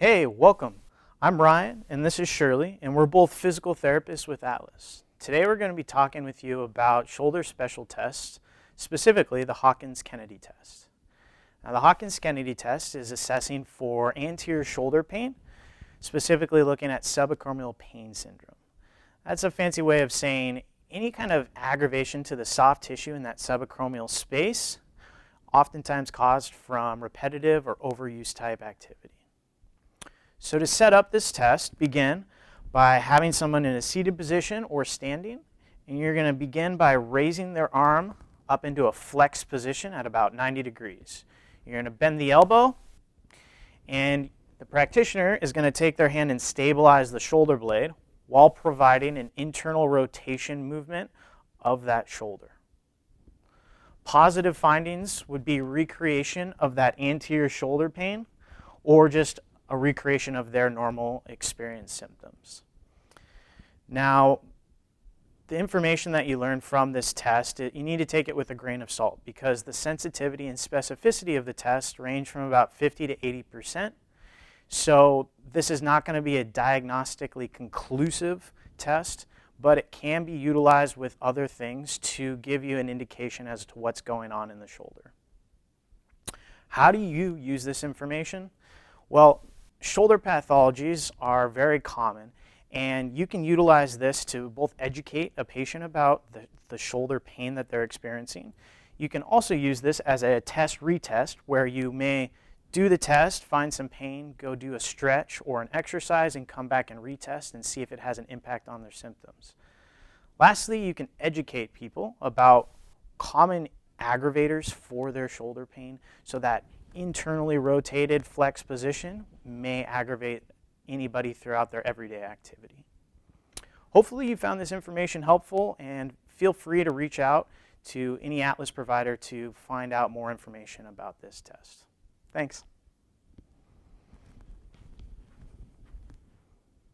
Hey, welcome. I'm Ryan, and this is Shirley, and we're both physical therapists with Atlas. Today we're going to be talking with you about shoulder special tests, specifically the Hawkins-Kennedy test. Now, the Hawkins-Kennedy test is assessing for anterior shoulder pain, specifically looking at subacromial pain syndrome. That's a fancy way of saying any kind of aggravation to the soft tissue in that subacromial space, oftentimes caused from repetitive or overuse type activity. So to set up this test, begin by having someone in a seated position or standing, and you're going to begin by raising their arm up into a flex position at about 90 degrees. You're going to bend the elbow, and the practitioner is going to take their hand and stabilize the shoulder blade while providing an internal rotation movement of that shoulder. Positive findings would be recreation of that anterior shoulder pain or just a recreation of their normal experience symptoms. Now, the information that you learn from this test, you need to take it with a grain of salt because the sensitivity and specificity of the test range from about 50 to 80%. So this is not going to be a diagnostically conclusive test, but it can be utilized with other things to give you an indication as to what's going on in the shoulder. How do you use this information? Well, shoulder pathologies are very common, and you can utilize this to both educate a patient about the shoulder pain that they're experiencing. You can also use this as a test-retest where you may do the test, find some pain, go do a stretch or an exercise, and come back and retest and see if it has an impact on their symptoms. Lastly, you can educate people about common aggravators for their shoulder pain so that internally rotated flex position may aggravate anybody throughout their everyday activity. Hopefully you found this information helpful, and feel free to reach out to any Atlas provider to find out more information about this test. Thanks.